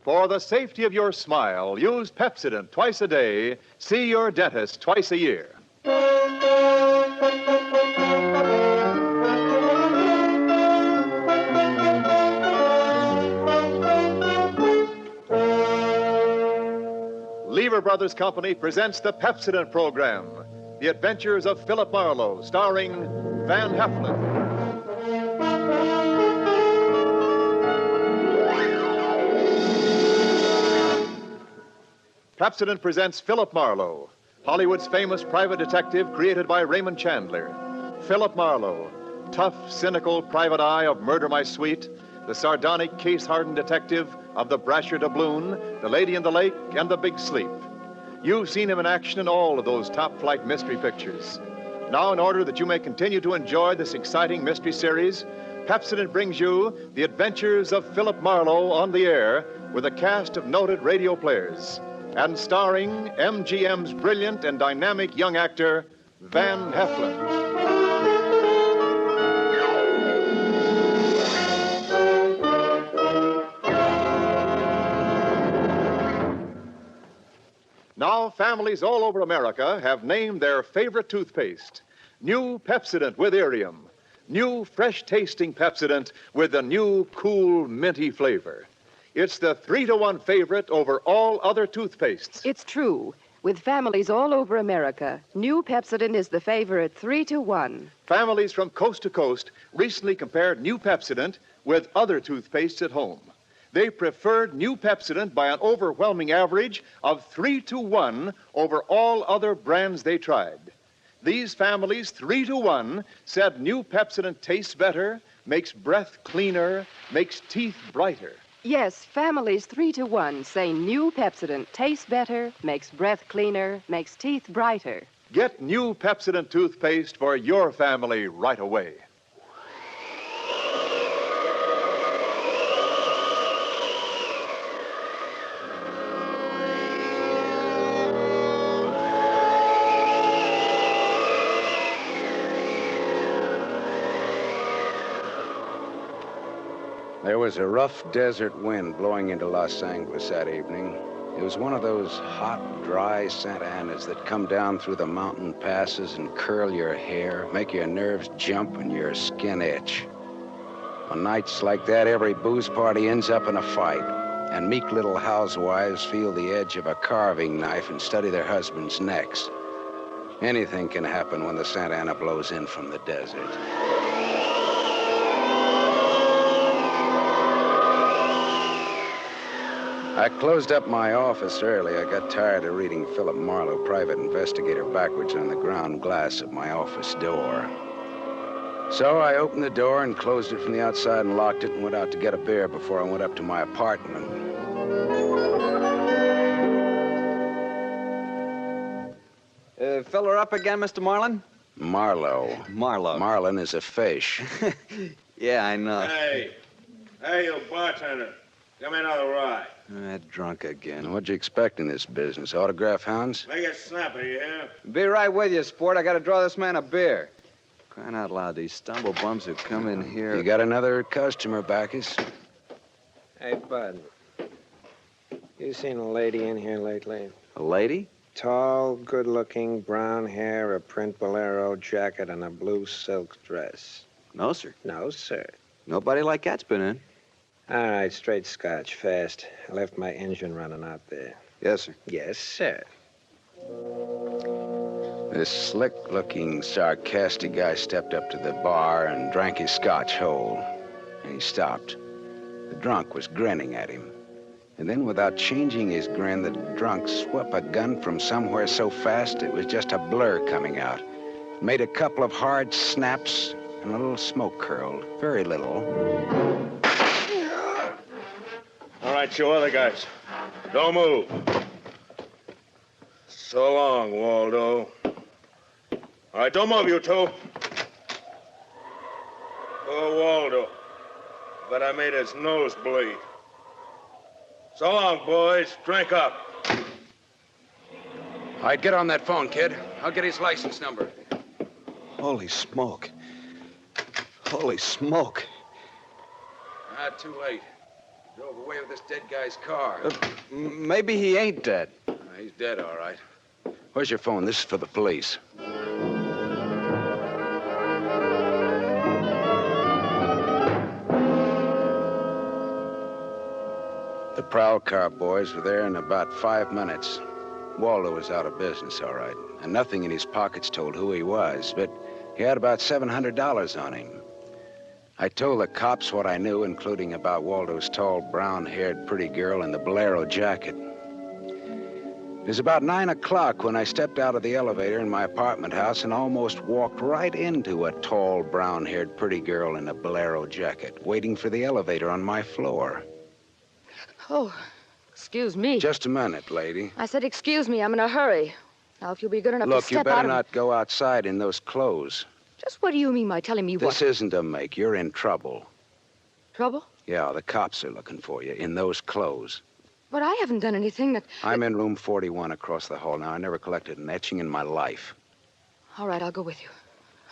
For the safety of your smile, use Pepsodent twice a day. See your dentist twice a year. Lever Brothers Company presents the Pepsodent program, The Adventures of Philip Marlowe, starring Van Heflin. Pepsodent presents Philip Marlowe, Hollywood's famous private detective created by Raymond Chandler. Philip Marlowe, tough, cynical private eye of Murder My Sweet, the sardonic, case-hardened detective of The Brasher Doubloon, The Lady in the Lake, and The Big Sleep. You've seen him in action in all of those top-flight mystery pictures. Now, in order that you may continue to enjoy this exciting mystery series, Pepsodent brings you The Adventures of Philip Marlowe on the air with a cast of noted radio players, and starring MGM's brilliant and dynamic young actor, Van Heflin. Now, families all over America have named their favorite toothpaste. New Pepsodent with Irium. New fresh-tasting Pepsodent with the new cool, minty flavor. It's the 3-to-1 favorite over all other toothpastes. It's true. With families all over America, new Pepsodent is the favorite 3-to-1. Families from coast to coast recently compared new Pepsodent with other toothpastes at home. They preferred new Pepsodent by an overwhelming average of 3-to-1 over all other brands they tried. These families, 3-to-1, said new Pepsodent tastes better, makes breath cleaner, makes teeth brighter. Yes, families 3-to-1 say new Pepsodent tastes better, makes breath cleaner, makes teeth brighter. Get new Pepsodent toothpaste for your family right away. There was a rough desert wind blowing into Los Angeles that evening. It was one of those hot, dry Santa Anas that come down through the mountain passes and curl your hair, make your nerves jump and your skin itch. On nights like that, every booze party ends up in a fight, and meek little housewives feel the edge of a carving knife and study their husbands' necks. Anything can happen when the Santa Ana blows in from the desert. I closed up my office early. I got tired of reading Philip Marlowe, private investigator, backwards on the ground glass of my office door. So I opened the door and closed it from the outside and locked it and went out to get a beer before I went up to my apartment. Fill her up again, Mr. Marlin? Marlowe. Marlowe. Marlin is a fish. Yeah, I know. Hey, you bartender. Give me another rye. Drunk again. What'd you expect in this business? Autograph hounds? Make it snappy, you hear? Be right with you, sport. I gotta draw this man a beer. Crying out loud, these stumble bums who come in here. You got another customer, Bacchus? Hey, Bud. You seen a lady in here lately? A lady? Tall, good-looking, brown hair, a print bolero jacket, and a blue silk dress. No, sir. No, sir. Nobody like that's been in. All right, straight scotch, fast. I left my engine running out there. Yes, sir. Yes, sir. This slick-looking, sarcastic guy stepped up to the bar and drank his scotch whole. And he stopped. The drunk was grinning at him. And then, without changing his grin, the drunk swept a gun from somewhere so fast it was just a blur coming out. Made a couple of hard snaps, and a little smoke curled. Very little. All right, you other guys. Don't move. So long, Waldo. All right, don't move, you two. Oh, Waldo. But I made his nose bleed. So long, boys. Drink up. All right, get on that phone, kid. I'll get his license number. Holy smoke. Holy smoke. Too late. Drove away with this dead guy's car. Maybe he ain't dead. He's dead, all right. Where's your phone? This is for the police. The prowl car boys were there in about 5 minutes. Waldo was out of business, all right, and nothing in his pockets told who he was, but he had about $700 on him. I told the cops what I knew, including about Waldo's tall, brown-haired, pretty girl in the bolero jacket. It was about 9 o'clock when I stepped out of the elevator in my apartment house and almost walked right into a tall, brown-haired, pretty girl in a bolero jacket, waiting for the elevator on my floor. Oh, excuse me. Just a minute, lady. I said excuse me. I'm in a hurry. Now, if you'll be good enough to Look, step you better out of... not go outside in those clothes. Just what do you mean by telling me what? This isn't a make. You're in trouble. Trouble? Yeah, the cops are looking for you in those clothes. But I haven't done anything that... I'm in room 41 across the hall now. I never collected an etching in my life. All right, I'll go with you.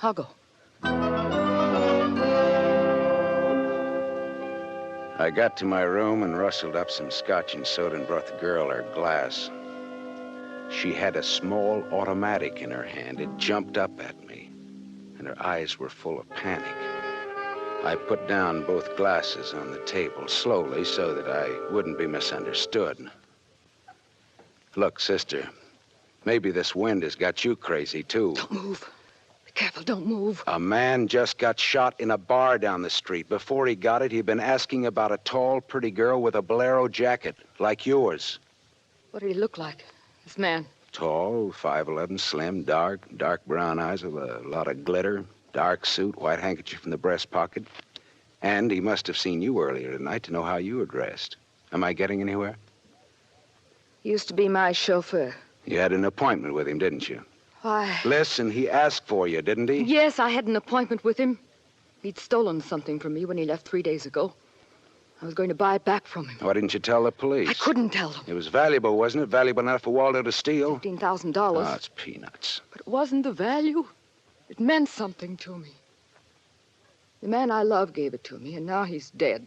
I'll go. I got to my room and rustled up some scotch and soda and brought the girl her glass. She had a small automatic in her hand. It jumped up at me, and her eyes were full of panic. I put down both glasses on the table slowly so that I wouldn't be misunderstood. Look, sister, maybe this wind has got you crazy, too. Don't move. Be careful, don't move. A man just got shot in a bar down the street. Before he got it, he'd been asking about a tall, pretty girl with a bolero jacket, like yours. What did he look like, this man? Tall, 5'11", slim, dark brown eyes with a lot of glitter, dark suit, white handkerchief in the breast pocket. And he must have seen you earlier tonight to know how you were dressed. Am I getting anywhere? He used to be my chauffeur. You had an appointment with him, didn't you? Why? Listen, he asked for you, didn't he? Yes, I had an appointment with him. He'd stolen something from me when he left 3 days ago. I was going to buy it back from him. Why didn't you tell the police? I couldn't tell them. It was valuable, wasn't it? Valuable enough for Waldo to steal? $15,000. Oh, it's peanuts. But it wasn't the value. It meant something to me. The man I love gave it to me, and now he's dead.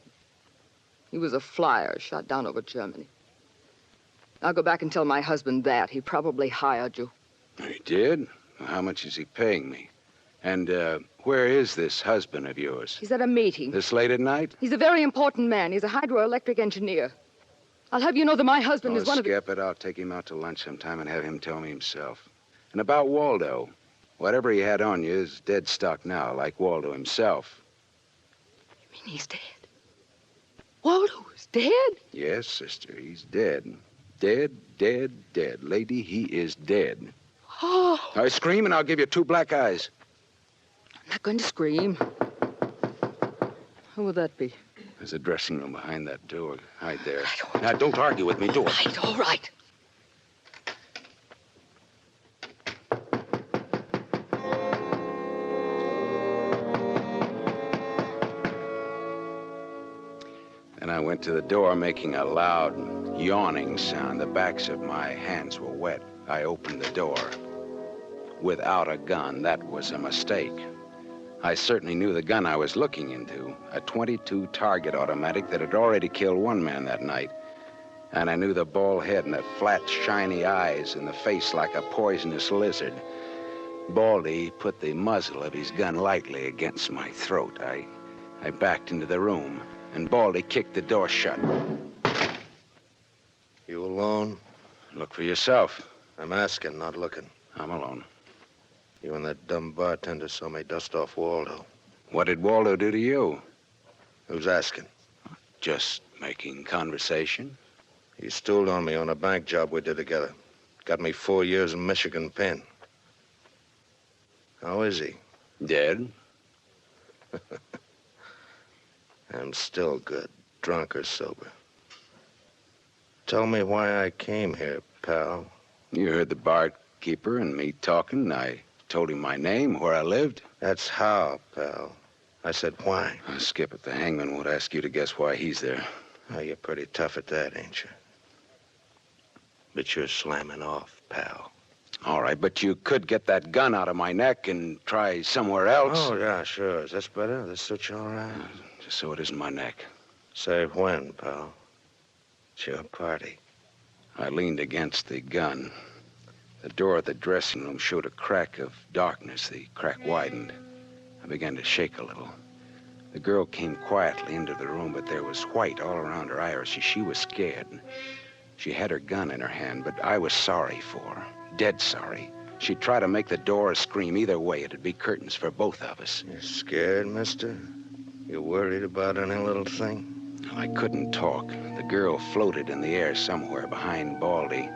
He was a flyer shot down over Germany. I'll go back and tell my husband that. He probably hired you. He did? Well, how much is he paying me? And, where is this husband of yours? He's at a meeting. This late at night? He's a very important man. He's a hydroelectric engineer. I'll have you know that my husband is one of... Skip it. I'll take him out to lunch sometime and have him tell me himself. And about Waldo, whatever he had on you is dead stock now, like Waldo himself. You mean he's dead? Waldo is dead? Yes, sister, he's dead. Dead. Lady, he is dead. Oh. I scream and I'll give you 2 black eyes. I'm not going to scream. Who would that be? There's a dressing room behind that door. Hide there. I don't... Now, don't argue with me. Do it. Right, all right. Then I went to the door, making a loud, yawning sound. The backs of my hands were wet. I opened the door. Without a gun, that was a mistake. I certainly knew the gun I was looking into, a .22 target automatic that had already killed 1 man that night. And I knew the bald head and the flat, shiny eyes and the face like a poisonous lizard. Baldy put the muzzle of his gun lightly against my throat. I backed into the room, and Baldy kicked the door shut. You alone? Look for yourself. I'm asking, not looking. I'm alone. You and that dumb bartender saw me dust off Waldo. What did Waldo do to you? Who's asking? Just making conversation. He stooled on me on a bank job we did together. Got me 4 years in Michigan pen. How is he? Dead? I'm still good, drunk or sober. Tell me why I came here, pal. You heard the barkeeper and me talking. I told him my name, where I lived. That's how, pal. I said why. Skip it. The hangman won't ask you to guess why he's there. Oh, you're pretty tough at that, ain't you? But you're slamming off, pal. All right, but you could get that gun out of my neck and try somewhere else. Oh, yeah, sure. Is this better? This suits you all right? Just so it isn't my neck. Say when, pal. It's your party. I leaned against the gun. The door of the dressing room showed a crack of darkness. The crack widened. I began to shake a little. The girl came quietly into the room, but there was white all around her iris. She was scared. She had her gun in her hand, but I was sorry for her. Dead sorry. She'd try to make the door scream. Either way, it'd be curtains for both of us. You scared, mister? You worried about any little thing? I couldn't talk. The girl floated in the air somewhere behind Baldy,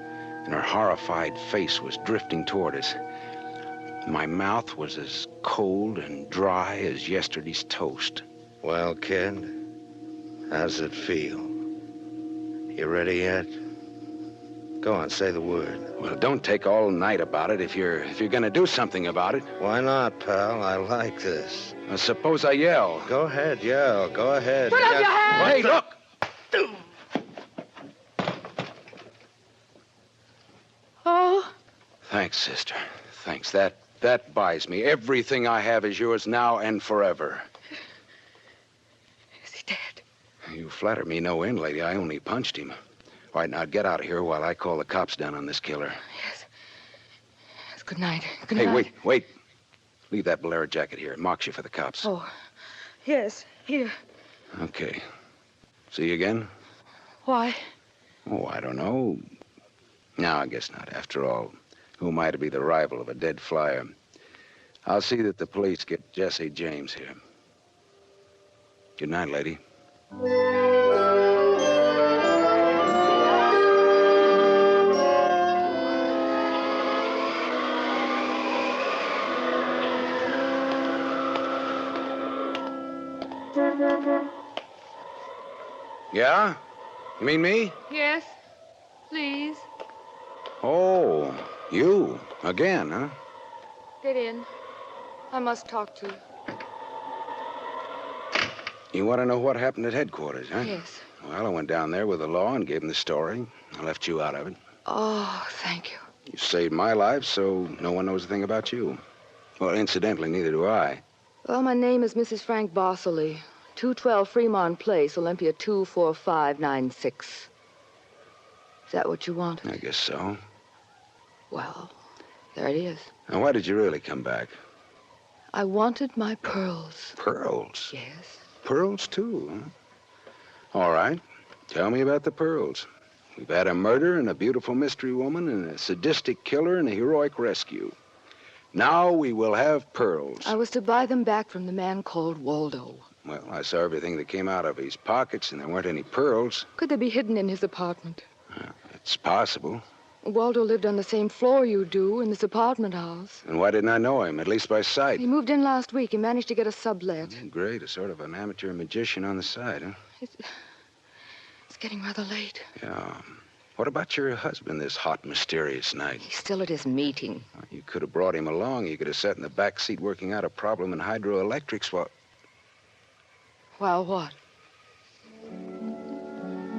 and her horrified face was drifting toward us. My mouth was as cold and dry as yesterday's toast. Well, kid, how's it feel? You ready yet? Go on, say the word. Well, don't take all night about it if you're gonna do something about it. Why not, pal? I like this. Suppose I yell. Go ahead, yell. Go ahead. Put up your hands! Hey, look! Oh, Thanks, sister. Thanks. That buys me. Everything I have is yours now and forever. is he dead? You flatter me no end, lady. I only punched him. All right, now get out of here while I call the cops down on this killer. Yes. Yes, good night. Good Hey, night. wait. Leave that bolero jacket here. It marks you for the cops. Oh, yes, here. Okay. See you again? Why? Oh, I don't know. No, I guess not. After all, who am I to be the rival of a dead flyer? I'll see that the police get Jesse James here. Good night, lady. Yeah? You mean me? Yes, please. Oh, you. Again, huh? Get in. I must talk to you. You want to know what happened at headquarters, huh? Yes. Well, I went down there with the law and gave them the story. I left you out of it. Oh, thank you. You saved my life, so no one knows a thing about you. Well, incidentally, neither do I. Well, my name is Mrs. Frank Bosserly. 212 Fremont Place, Olympia 24596. Is that what you want? I guess so. Well, there it is. Now, why did you really come back? I wanted my pearls. Pearls? Yes. Pearls, too, huh? All right. Tell me about the pearls. We've had a murder and a beautiful mystery woman and a sadistic killer and a heroic rescue. Now we will have pearls. I was to buy them back from the man called Waldo. Well, I saw everything that came out of his pockets, and there weren't any pearls. Could they be hidden in his apartment? It's possible. Waldo lived on the same floor you do in this apartment house. And why didn't I know him, at least by sight? He moved in last week. He managed to get a sublet. Great, a sort of an amateur magician on the side, huh? It's getting rather late. Yeah. What about your husband this hot, mysterious night? He's still at his meeting. You could have brought him along. You could have sat in the back seat working out a problem in hydroelectrics while... While what?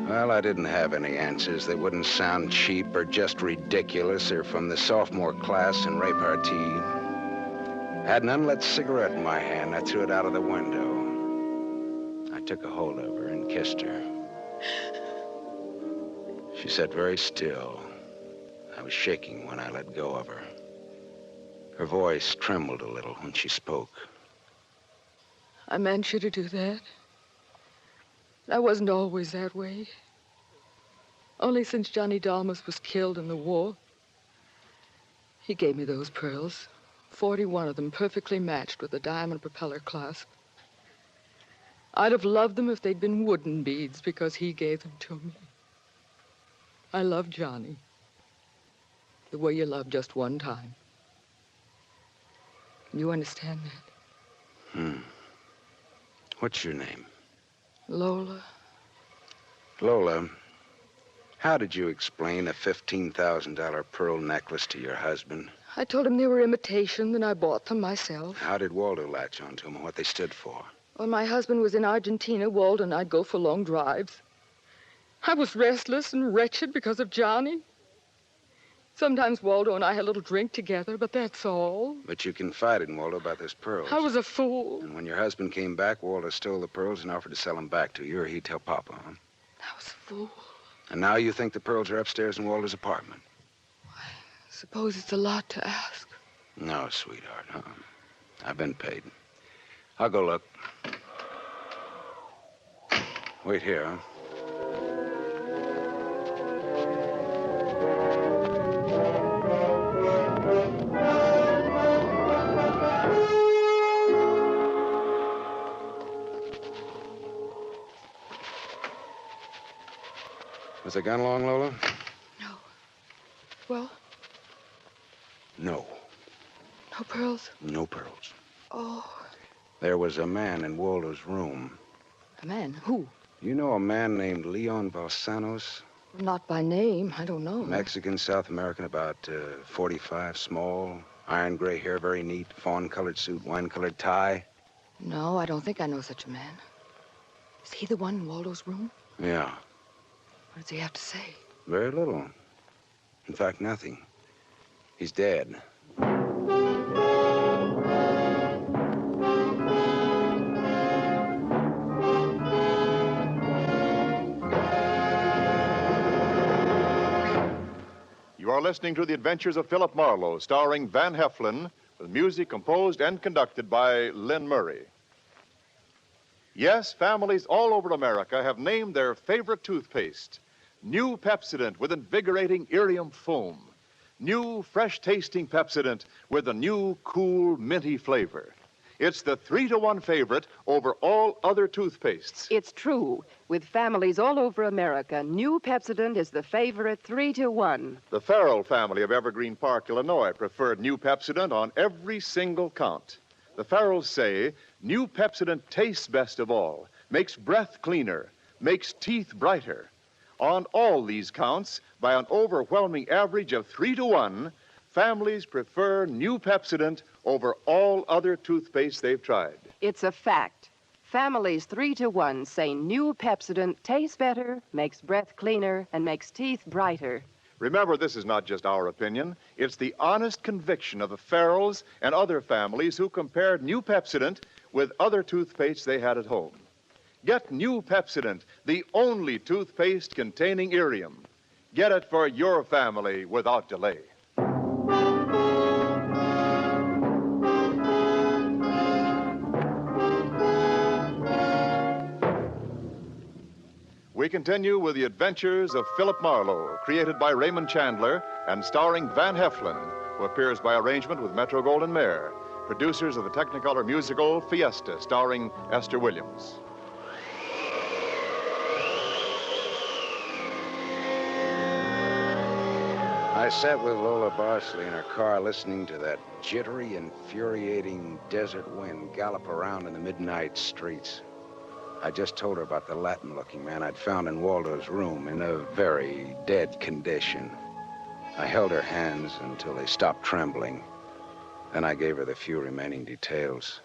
Well, I didn't have any answers. They wouldn't sound cheap or just ridiculous or from the sophomore class in repartee. I had an unlit cigarette in my hand. I threw it out of the window. I took a hold of her and kissed her. She sat very still. I was shaking when I let go of her. Her voice trembled a little when she spoke. I meant you to do that. I wasn't always that way. Only since Johnny Dalmas was killed in the war. He gave me those pearls. 41 of them perfectly matched with a diamond propeller clasp. I'd have loved them if they'd been wooden beads because he gave them to me. I love Johnny. The way you love just one time. You understand that? What's your name? Lola. Lola, how did you explain a $15,000 pearl necklace to your husband? I told him they were imitation, then I bought them myself. How did Waldo latch onto them and what they stood for? When my husband was in Argentina, Waldo and I'd go for long drives. I was restless and wretched because of Johnny. Sometimes Waldo and I had a little drink together, but that's all. But you confided in Waldo about those pearls. I was a fool. And when your husband came back, Waldo stole the pearls and offered to sell them back to you, or he'd tell Papa, huh? I was a fool. And now you think the pearls are upstairs in Waldo's apartment? I suppose it's a lot to ask. No, sweetheart, I've been paid. I'll go look. Wait here, huh? Was the gun long, Lola? No. Well? No. No pearls? No pearls. Oh. There was a man in Waldo's room. A man? Who? You know a man named Leon Balsanos? Not by name. I don't know. Mexican, South American, about 45, small, iron gray hair, very neat, fawn-colored suit, wine-colored tie. No, I don't think I know such a man. Is he the one in Waldo's room? Yeah. What does he have to say? Very little. In fact, nothing. He's dead. You are listening to The Adventures of Philip Marlowe, starring Van Heflin, with music composed and conducted by Lynn Murray. Yes, families all over America have named their favorite toothpaste. New Pepsodent with invigorating Irium foam. New, fresh-tasting Pepsodent with a new, cool, minty flavor. It's the 3-to-1 favorite over all other toothpastes. It's true. With families all over America, new Pepsodent is the favorite 3-to-1. The Farrell family of Evergreen Park, Illinois, preferred new Pepsodent on every single count. The Farrells say new Pepsodent tastes best of all, makes breath cleaner, makes teeth brighter. On all these counts, by an overwhelming average of 3-to-1, families prefer new Pepsodent over all other toothpaste they've tried. It's a fact. Families 3-to-1 say new Pepsodent tastes better, makes breath cleaner, and makes teeth brighter. Remember, this is not just our opinion. It's the honest conviction of the Farrells and other families who compared new Pepsodent with other toothpastes they had at home. Get new Pepsodent, the only toothpaste containing Irium. Get it for your family without delay. We continue with The Adventures of Philip Marlowe, created by Raymond Chandler and starring Van Heflin, who appears by arrangement with Metro-Goldwyn-Mayer, producers of the Technicolor musical Fiesta, starring Esther Williams. I sat with Lola Barsley in her car listening to that jittery, infuriating desert wind gallop around in the midnight streets. I just told her about the Latin-looking man I'd found in Waldo's room in a very dead condition. I held her hands until they stopped trembling. Then I gave her the few remaining details.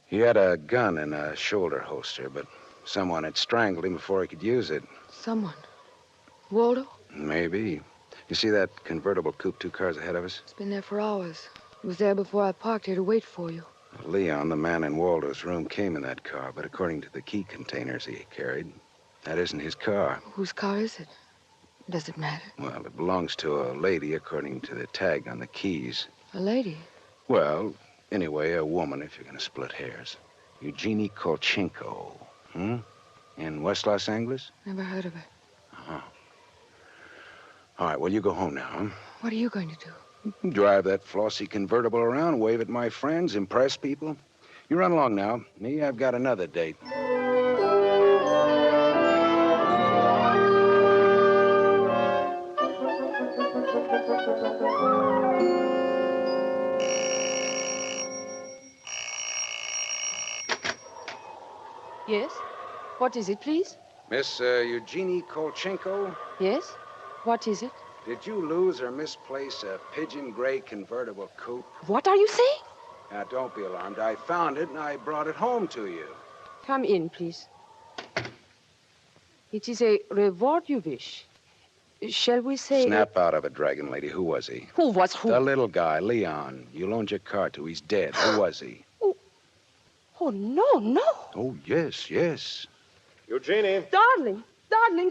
He had a gun in a shoulder holster, but someone had strangled him before he could use it. Someone? Waldo? Maybe. You see that convertible coupe 2 cars ahead of us? It's been there for hours. It was there before I parked here to wait for you. Leon, the man in Waldo's room, came in that car, but according to the key containers he carried, that isn't his car. Whose car is it? Does it matter? Well, it belongs to a lady according to the tag on the keys. A lady? Well, anyway, a woman, if you're going to split hairs. Eugenie Kolchenko. In West Los Angeles? Never heard of her. Uh-huh. All right, well, you go home now, huh? What are you going to do? Drive that flossy convertible around, wave at my friends, impress people. You run along now. Me, I've got another date. Yes? What is it, please? Miss Eugenie Kolchenko, Yes? What is it? did you lose or misplace a pigeon gray convertible coupe? What are you saying? Now, don't be alarmed. I found it and I brought it home to you. Come in, please. It is a reward you wish. Shall we say... Snap out of it, Dragon Lady. Who was he? Who was who? The little guy, Leon. You loaned your car to. He's dead. Who was he? Oh, no, no. Oh, yes, yes. Eugenie. Darling,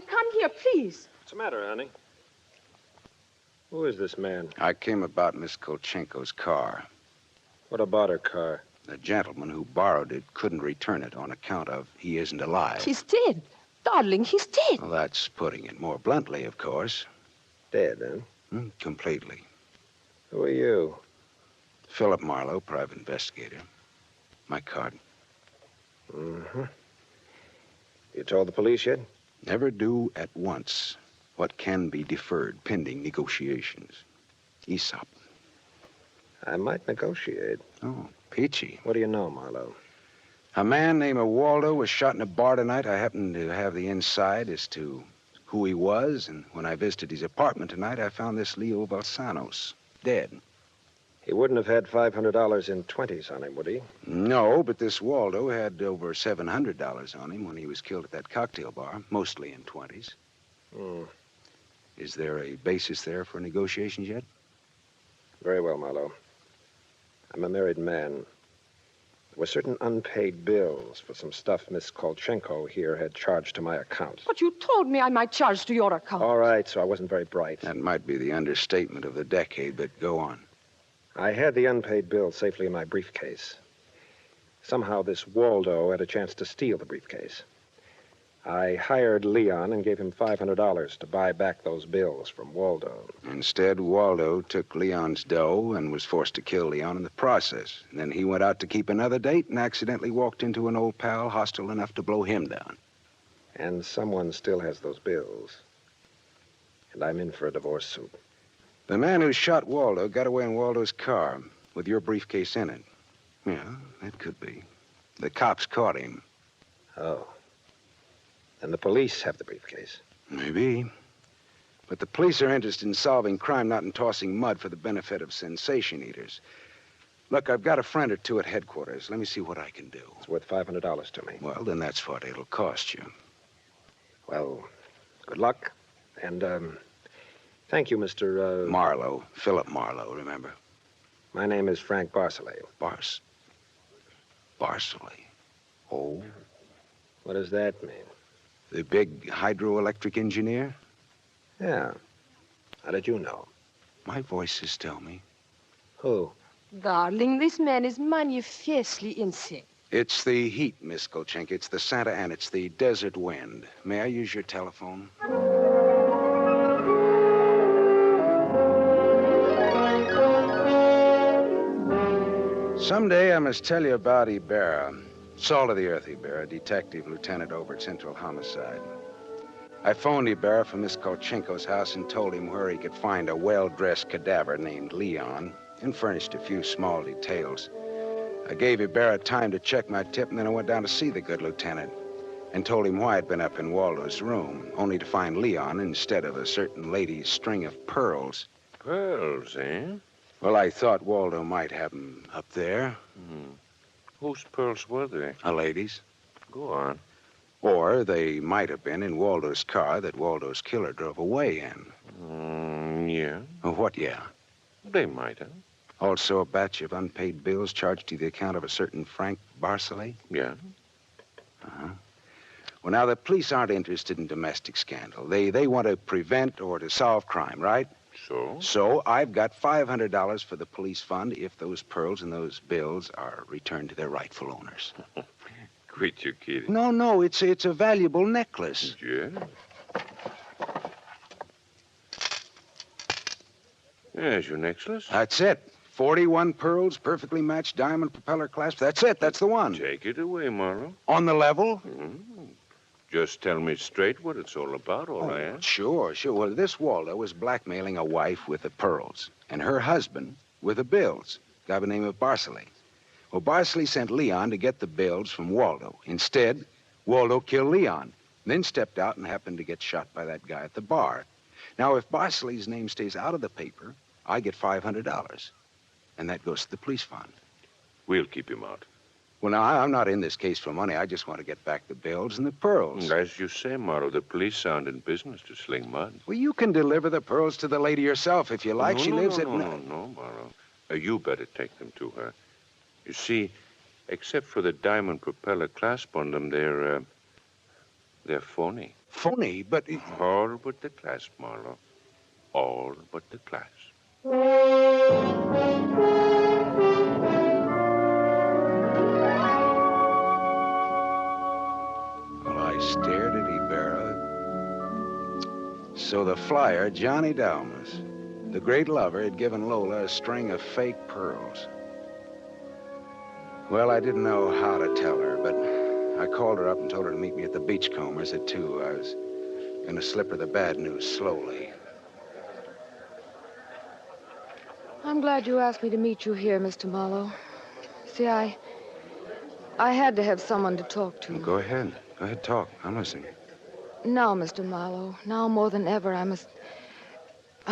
come here, please. What's the matter, honey? Who is this man? I came about Miss Kolchenko's car. What about her car? The gentleman who borrowed it couldn't return it on account of he isn't alive. He's dead. Darling, he's dead. Well, that's putting it more bluntly, of course. Dead, huh? Completely. Who are you? Philip Marlowe, private investigator. My card. Mm-hmm. You told the police yet? Never do at once what can be deferred pending negotiations. Aesop. I might negotiate. Oh, peachy. What do you know, Marlowe? A man named Waldo was shot in a bar tonight. I happened to have the inside as to who he was, and when I visited his apartment tonight, I found this Leo Balsanos dead. He wouldn't have had $500 in 20s on him, would he? No, but this Waldo had over $700 on him when he was killed at that cocktail bar, mostly in 20s. Hmm. Is there a basis there for negotiations yet? Very well, Marlowe. I'm a married man. There were certain unpaid bills for some stuff Miss Kolchenko here had charged to my account. But you told me I might charge to your account. All right, so I wasn't very bright. That might be the understatement of the decade, but go on. I had the unpaid bills safely in my briefcase. Somehow this Waldo had a chance to steal the briefcase. I hired Leon and gave him $500 to buy back those bills from Waldo. Instead, Waldo took Leon's dough and was forced to kill Leon in the process. And then he went out to keep another date and accidentally walked into an old pal hostile enough to blow him down. And someone still has those bills. And I'm in for a divorce suit. The man who shot Waldo got away in Waldo's car with your briefcase in it. Yeah, that could be. The cops caught him. Oh. And the police have the briefcase. Maybe. But the police are interested in solving crime, not in tossing mud for the benefit of sensation eaters. Look, I've got a friend or two at headquarters. Let me see what I can do. It's worth $500 to me. Well, then that's what it'll cost you. Well, good luck. And, thank you, Mr. Marlowe. Philip Marlowe, remember? My name is Frank Barcelay. Barcelay. Oh? What does that mean? The big hydroelectric engineer? Yeah. How did you know? My voices tell me. Who? Darling, this man is manifestly insane. It's the heat, Miss Kolchenko. It's the Santa Ana. It's the desert wind. May I use your telephone? Someday I must tell you about Ibarra. Salt of the earth, Ibarra, detective lieutenant over at Central Homicide. I phoned Ibarra from Miss Kolchenko's house and told him where he could find a well-dressed cadaver named Leon and furnished a few small details. I gave Ibarra time to check my tip, and then I went down to see the good lieutenant and told him why I'd been up in Waldo's room, only to find Leon instead of a certain lady's string of pearls. Pearls, eh? Well, I thought Waldo might have them up there. Whose pearls were they? A lady's. Go on. Or they might have been in Waldo's car that Waldo's killer drove away in. Yeah. Oh, what, yeah? They might have. Also a batch of unpaid bills charged to the account of a certain Frank Barcelay? Yeah. Uh-huh. Well, now, the police aren't interested in domestic scandal. They want to prevent or to solve crime, right? So? So I've got $500 for the police fund if those pearls and those bills are returned to their rightful owners. Quit your kidding. No, it's a valuable necklace. Yeah? There's your necklace. That's it. 41 pearls, perfectly matched diamond propeller clasp. That's it. That's the one. Take it away, Marlowe. On the level? Just tell me straight what it's all about, all I ask. Sure. Well, this Waldo was blackmailing a wife with the pearls and her husband with the bills, a guy by the name of Barcelay. Well, Barcelay sent Leon to get the bills from Waldo. Instead, Waldo killed Leon, then stepped out and happened to get shot by that guy at the bar. Now, if Barcelay's name stays out of the paper, I get $500, and that goes to the police fund. We'll keep him out. Well, now, I'm not in this case for money. I just want to get back the bills and the pearls. As you say, Marlowe, the police aren't in business to sling mud. Well, you can deliver the pearls to the lady yourself if you like. No, She no, lives no, at... No, Marlowe. You better take them to her. You see, except for the diamond propeller clasp on them, they're phony. Phony, but... All but the clasp, Marlowe. All but the clasp. Well, I stared at Ibarra. So the flyer, Johnny Dalmas, the great lover, had given Lola a string of fake pearls. Well, I didn't know how to tell her, but I called her up and told her to meet me at the Beachcombers at 2. I was going to slip her the bad news slowly. I'm glad you asked me to meet you here, Mr. Marlowe. See, I had to have someone to talk to. Well, go ahead. Go ahead, talk. I'm listening. Now, Mr. Marlowe, now more than ever, I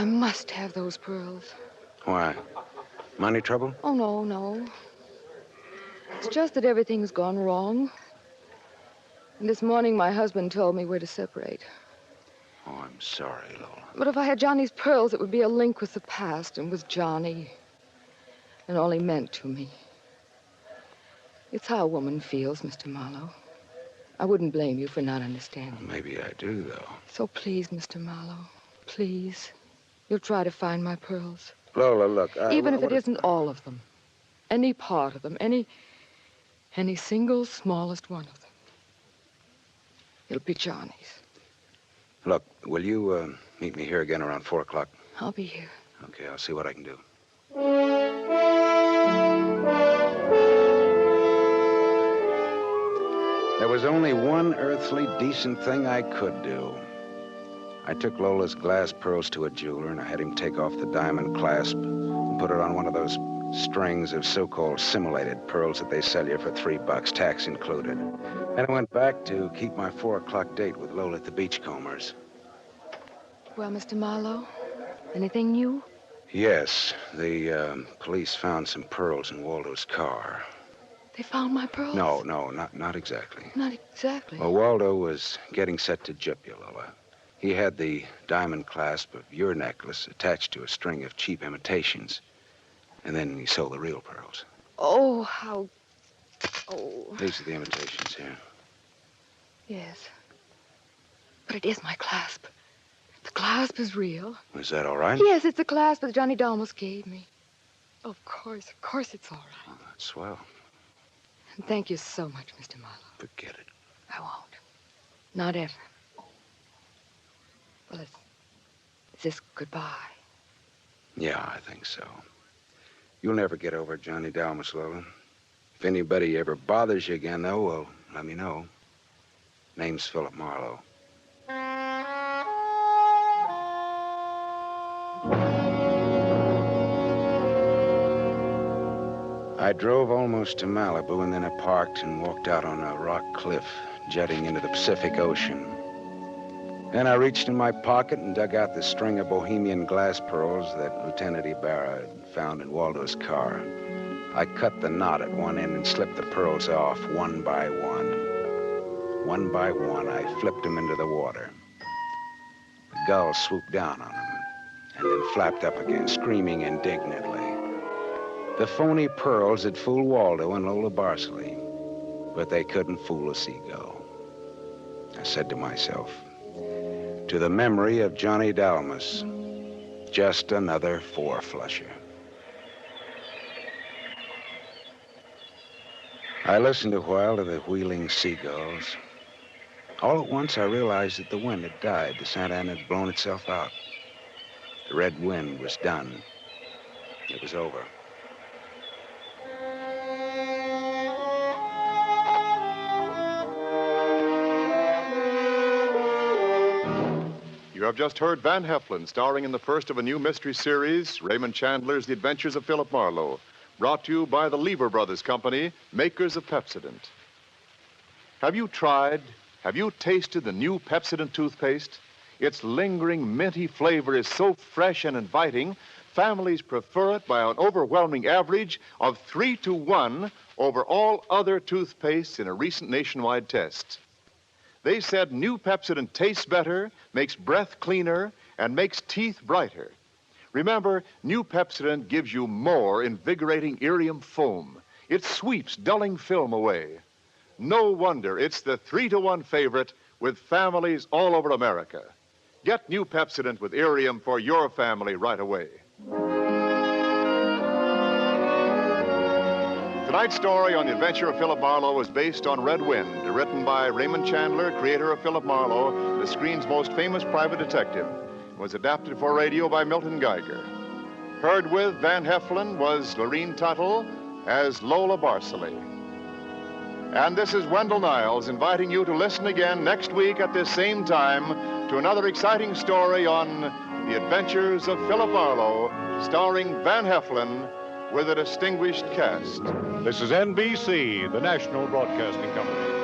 must have those pearls. Why? Money trouble? Oh, no. It's just that everything's gone wrong. And this morning, my husband told me we're to separate. Oh, I'm sorry, Lola. But if I had Johnny's pearls, it would be a link with the past and with Johnny. And all he meant to me. It's how a woman feels, Mr. Marlowe. I wouldn't blame you for not understanding. Well, maybe I do, though. So please, Mr. Marlowe, please, you'll try to find my pearls. Lola, look, Even if it isn't all of them. Any part of them. Any single smallest one of them. It'll be Johnny's. Look, will you meet me here again around 4 o'clock? I'll be here. Okay, I'll see what I can do. There was only one earthly decent thing I could do. I took Lola's glass pearls to a jeweler, and I had him take off the diamond clasp and put it on one of those strings of so-called simulated pearls that they sell you for $3, tax included. And I went back to keep my 4 o'clock date with Lola at the Beachcombers. Well, Mr. Marlowe, anything new? Yes, the police found some pearls in Waldo's car. They found my pearls? No, not exactly. Not exactly. Well, Waldo was getting set to gyp you, Lola. He had the diamond clasp of your necklace attached to a string of cheap imitations. And then he sold the real pearls. Oh, how... Oh. These are the imitations here. Yes. But it is my clasp. The clasp is real. Is that all right? Yes, it's the clasp that Johnny Dalmas gave me. Of course it's all right. Oh, that's swell. And thank you so much, Mr. Marlowe. Forget it. I won't. Not ever. Well, is this goodbye? Yeah, I think so. You'll never get over Johnny Dalmas, Lola. If anybody ever bothers you again, though, well, let me know. Name's Philip Marlowe. I drove almost to Malibu, and then I parked and walked out on a rock cliff jutting into the Pacific Ocean. Then I reached in my pocket and dug out the string of Bohemian glass pearls that Lieutenant Ibarra had found in Waldo's car. I cut the knot at one end and slipped the pearls off one by one. One by one, I flipped them into the water. The gull swooped down on them and then flapped up again, screaming indignantly. The phony pearls had fooled Waldo and Lola Barsley, but they couldn't fool a seagull. I said to myself, to the memory of Johnny Dalmas, just another four-flusher. I listened a while to the wheeling seagulls. All at once, I realized that the wind had died. The Santa Ana had blown itself out. The red wind was done. It was over. You have just heard Van Heflin starring in the first of a new mystery series, Raymond Chandler's The Adventures of Philip Marlowe, brought to you by the Lever Brothers Company, makers of Pepsodent. Have you tasted the new Pepsodent toothpaste? Its lingering, minty flavor is so fresh and inviting, families prefer it by an overwhelming average of 3 to 1 over all other toothpastes in a recent nationwide test. They said new Pepsodent tastes better, makes breath cleaner, and makes teeth brighter. Remember, new Pepsodent gives you more invigorating irium foam. It sweeps dulling film away. No wonder it's the 3-to-1 favorite with families all over America. Get new Pepsodent with irium for your family right away. Tonight's story on the adventure of Philip Marlowe was based on Red Wind, written by Raymond Chandler, creator of Philip Marlowe, the screen's most famous private detective. It was adapted for radio by Milton Geiger. Heard with Van Heflin was Lorene Tuttle as Lola Barceley. And this is Wendell Niles inviting you to listen again next week at this same time to another exciting story on the adventures of Philip Marlowe, starring Van Heflin with a distinguished cast. This is NBC, the national broadcasting company.